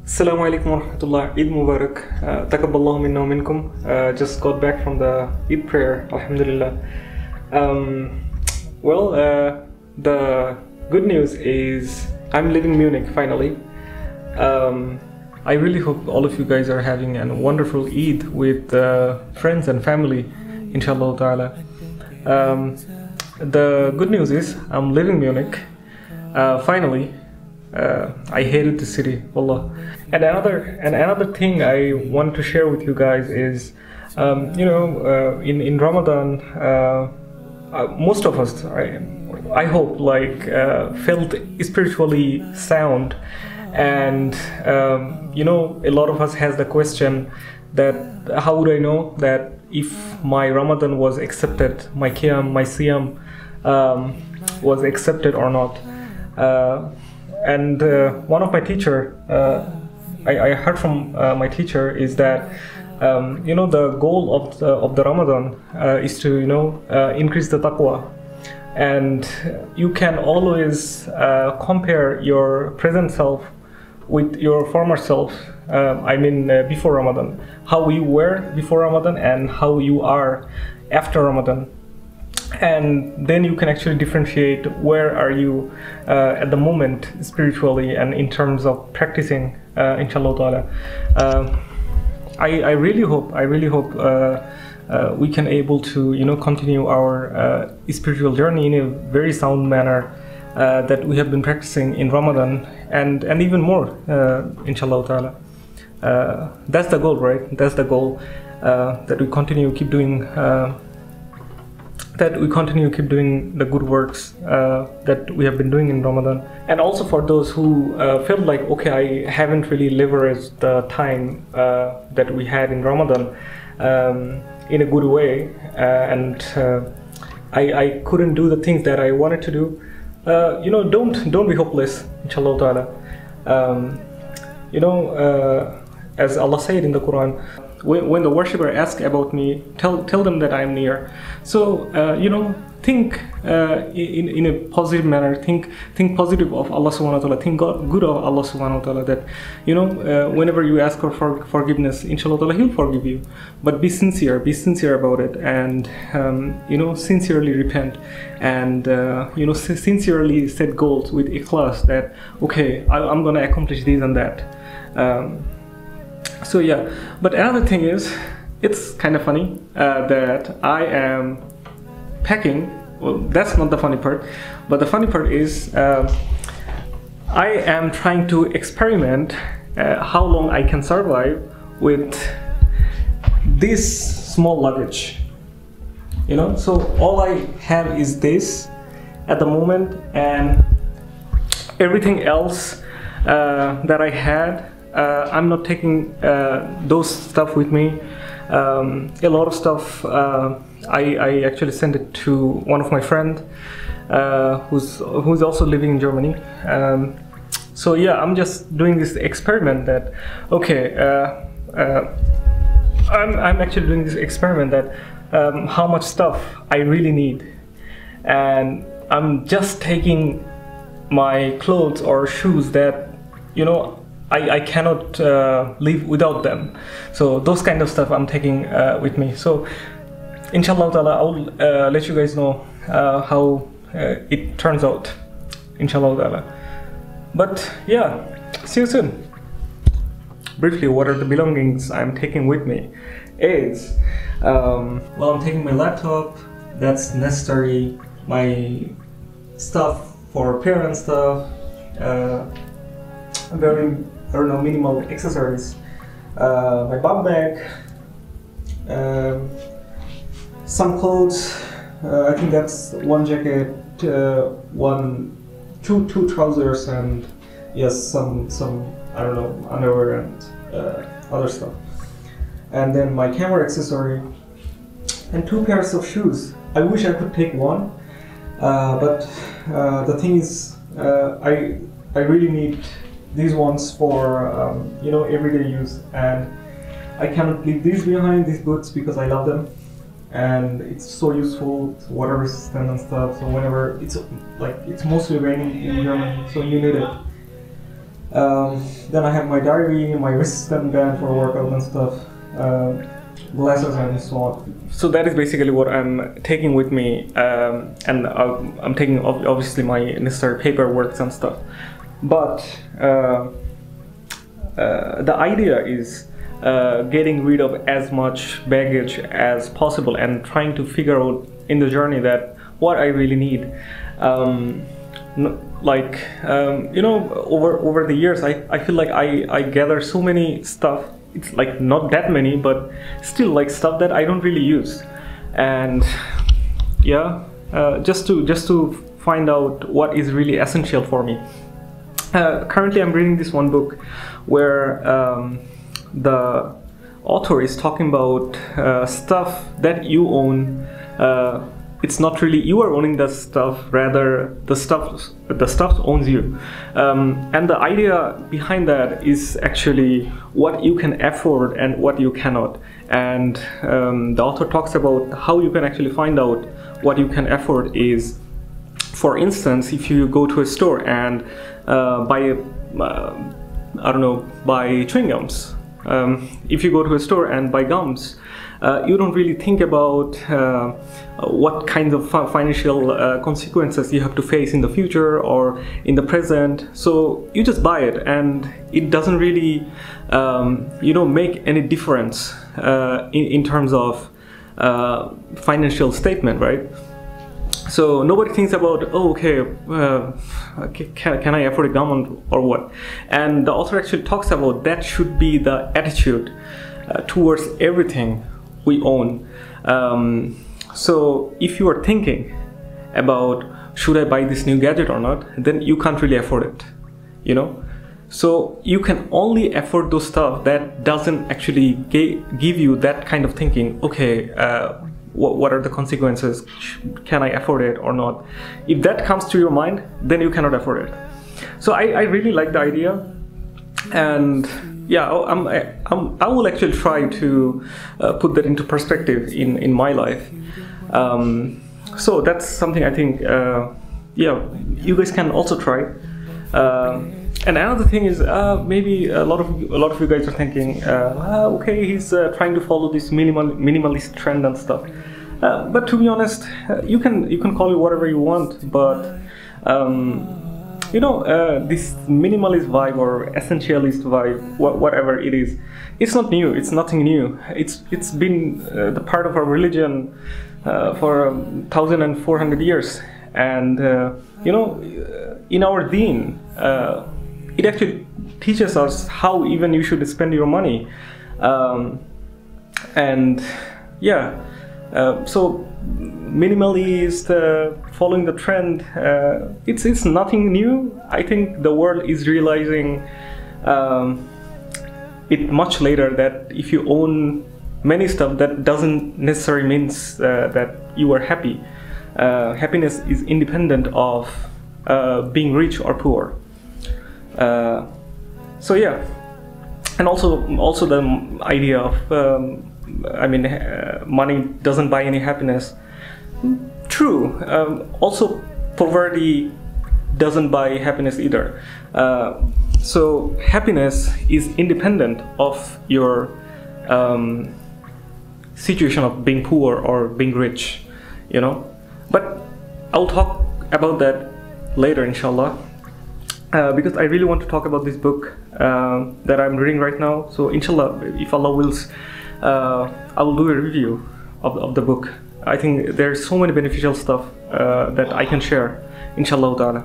Assalamu alaikum wa rahmatullah. Eid Mubarak. Taqabballahu minna wa minkum. Just got back from the Eid prayer, alhamdulillah. The good news is I'm leaving Munich finally. I really hope all of you guys are having a wonderful Eid with friends and family, inshallah ta'ala. The good news is I'm leaving Munich finally. I hated the city, wallah. And another thing I want to share with you guys is, in Ramadan, most of us, I hope, felt spiritually sound, and a lot of us has the question that how would I know that if my Ramadan was accepted, my Qiyam, my Siyam was accepted or not. And one of my teacher, I heard from my teacher is that the goal of the Ramadan is to increase the taqwa, and you can always compare your present self with your former self. Before Ramadan, how you were before Ramadan and how you are after Ramadan. And then you can actually differentiate where are you at the moment spiritually and in terms of practicing, inshallah ta'ala. I really hope we can able to continue our spiritual journey in a very sound manner that we have been practicing in Ramadan and even more, inshallah ta'ala. That's the goal, right? That's the goal, that we continue keep doing the good works that we have been doing in Ramadan. And also for those who felt like, okay, I haven't really leveraged the time that we had in Ramadan in a good way, and I couldn't do the things that I wanted to do. Don't be hopeless, inshallah ta'ala. As Allah said in the Quran, when the worshipper asks about me, tell them that I'm near. So think in a positive manner. Think positive of Allah subhanahu wa ta'ala. Think good of Allah subhanahu wa ta'ala. That whenever you ask for forgiveness, inshallah ta'ala, He'll forgive you. But be sincere about it, and sincerely repent, and sincerely set goals with ikhlas. That okay, I'm gonna accomplish this and that. So yeah, but another thing is, it's kind of funny that I am packing. Well, that's not the funny part, but the funny part is I am trying to experiment how long I can survive with this small luggage. So all I have is this at the moment, and everything else that I had. I'm not taking those stuff with me. A lot of stuff I actually sent it to one of my friends who's also living in Germany. So yeah, I'm just doing this experiment that okay, I'm actually doing this experiment that how much stuff I really need, and I'm just taking my clothes or shoes that I cannot live without them. So those kind of stuff I'm taking with me. So inshallah ta'ala, I'll let you guys know how it turns out, inshallah ta'ala. But yeah, see you soon. Briefly, what are the belongings I'm taking with me is, I'm taking my laptop, that's necessary, my stuff for parent stuff, very minimal accessories, my bum bag, some clothes, I think that's one jacket, two trousers, and yes, some I don't know, underwear and other stuff, and then my camera accessory and 2 pairs of shoes. I wish I could take one, but the thing is, I really need these ones for everyday use, and I cannot leave these behind, these boots, because I love them and it's so useful, it's water resistant and stuff. So whenever it's mostly raining in Germany, so you need it. Then I have my diary, my resistance band for workout and stuff, glasses and so on. So that is basically what I'm taking with me, and I'm taking obviously my necessary paperwork and stuff. But the idea is getting rid of as much baggage as possible and trying to figure out in the journey that what I really need. Over the years, I feel like I gather so many stuff. It's like not that many, but still like stuff that I don't really use. And yeah, just to find out what is really essential for me. Currently, I'm reading this one book where the author is talking about stuff that you own. It's not really you are owning the stuff, rather the stuff owns you. And the idea behind that is actually what you can afford and what you cannot. And the author talks about how you can actually find out what you can afford is, for instance, if you go to a store and buy chewing gums. If you go to a store and buy gums, you don't really think about what kinds of financial consequences you have to face in the future or in the present. So you just buy it, and it doesn't really, make any difference in terms of financial statement, right? So nobody thinks about, can I afford a gum or what? And the author actually talks about that should be the attitude towards everything we own. So if you are thinking about should I buy this new gadget or not, then you can't really afford it, So you can only afford those stuff that doesn't actually give you that kind of thinking. What are the consequences? Can I afford it or not? If that comes to your mind, then you cannot afford it. So I really like the idea, and yeah, I will actually try to put that into perspective in my life. So that's something I think, you guys can also try. And another thing is, maybe a lot of you guys are thinking, he's trying to follow this minimalist trend and stuff. But to be honest, you can call it whatever you want. But this minimalist vibe or essentialist vibe, whatever it is, it's not new. It's nothing new. It's been the part of our religion for 1,400 years, and in our deen. It actually teaches us how even you should spend your money, so minimalist, following the trend, it's nothing new. I think the world is realizing it much later that if you own many stuff, that doesn't necessarily means that you are happy. Happiness is independent of being rich or poor. And also the idea of money doesn't buy any happiness. True. Also, poverty doesn't buy happiness either. So happiness is independent of your situation of being poor or being rich, But I'll talk about that later, inshallah. Because I really want to talk about this book that I'm reading right now. So inshallah, if Allah wills, I will do a review of the book. I think there's so many beneficial stuff that I can share, inshallah ta'ala.